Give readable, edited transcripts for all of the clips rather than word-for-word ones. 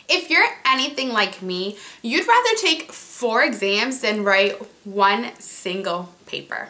If you're anything like me, you'd rather take 4 exams than write one single paper.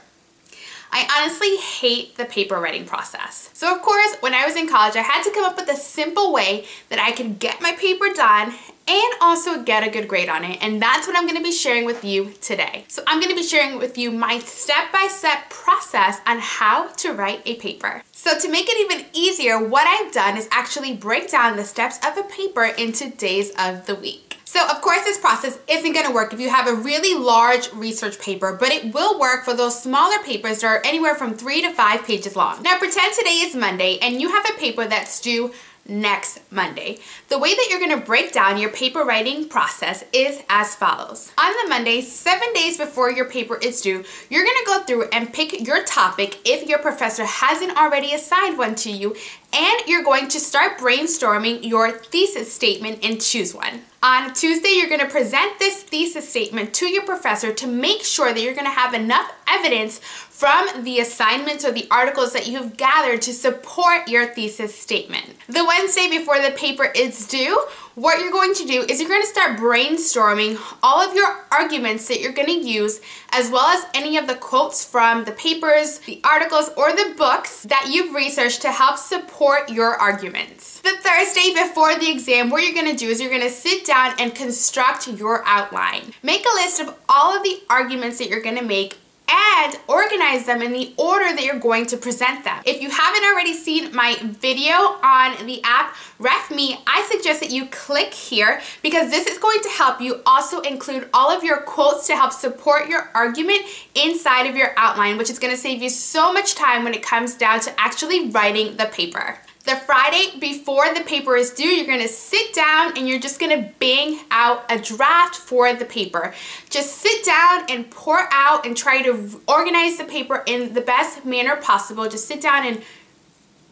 I honestly hate the paper writing process. So of course, when I was in college, I had to come up with a simple way that I could get my paper done and also get a good grade on it. And that's what I'm gonna be sharing with you today. So I'm gonna be sharing with you my step-by-step process on how to write a paper. So to make it even easier, what I've done is actually break down the steps of a paper into days of the week. So of course this process isn't going to work if you have a really large research paper, but it will work for those smaller papers that are anywhere from 3 to 5 pages long. Now pretend today is Monday and you have a paper that's due next Monday. The way that you're going to break down your paper writing process is as follows. On the Monday, 7 days before your paper is due, you're going to go through and pick your topic if your professor hasn't already assigned one to you, and you're going to start brainstorming your thesis statement and choose one. On Tuesday, you're going to present this thesis statement to your professor to make sure that you're going to have enough evidence from the assignments or the articles that you've gathered to support your thesis statement. The Wednesday before the paper is due, what you're going to do is you're going to start brainstorming all of your arguments that you're going to use, as well as any of the quotes from the papers, the articles, or the books that you've researched to help support your arguments. The Thursday before the exam, what you're going to do is you're going to sit down and construct your outline. Make a list of all of the arguments that you're going to make and organize them in the order that you're going to present them. If you haven't already seen my video on the app Ref Me, I suggest that you click here because this is going to help you also include all of your quotes to help support your argument inside of your outline, which is going to save you so much time when it comes down to actually writing the paper. The Friday before the paper is due, you're going to sit down and you're just going to bang out a draft for the paper. Just sit down and pour out and try to organize the paper in the best manner possible. Just sit down and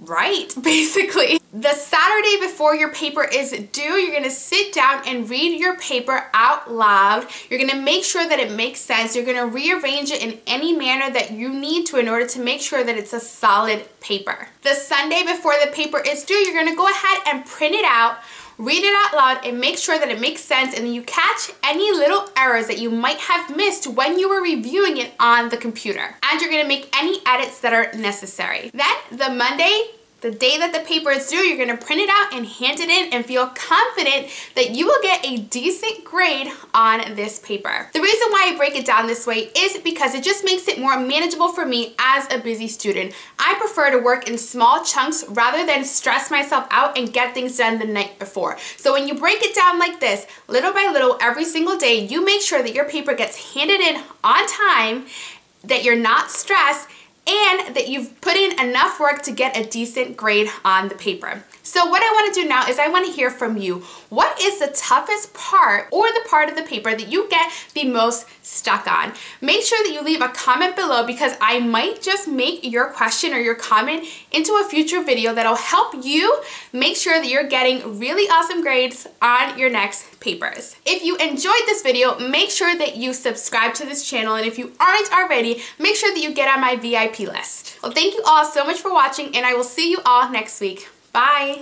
write, basically. The Saturday before your paper is due, you're going to sit down and read your paper out loud. You're going to make sure that it makes sense. You're going to rearrange it in any manner that you need to in order to make sure that it's a solid paper. The Sunday before the paper is due, you're going to go ahead and print it out, read it out loud, and make sure that it makes sense, and then you catch any little errors that you might have missed when you were reviewing it on the computer. And you're going to make any edits that are necessary. Then the Monday, the day that the paper is due, you're going to print it out and hand it in and feel confident that you will get a decent grade on this paper. The reason why I break it down this way is because it just makes it more manageable for me as a busy student. I prefer to work in small chunks rather than stress myself out and get things done the night before. So when you break it down like this, little by little, every single day, you make sure that your paper gets handed in on time, that you're not stressed, and that you've put in enough work to get a decent grade on the paper. So what I want to do now is I want to hear from you. What is the toughest part or the part of the paper that you get the most stuck on? Make sure that you leave a comment below because I might just make your question or your comment into a future video that'll help you make sure that you're getting really awesome grades on your next papers. If you enjoyed this video, make sure that you subscribe to this channel, and if you aren't already, make sure that you get on my VIP list. Well, thank you all so much for watching, and I will see you all next week. Bye!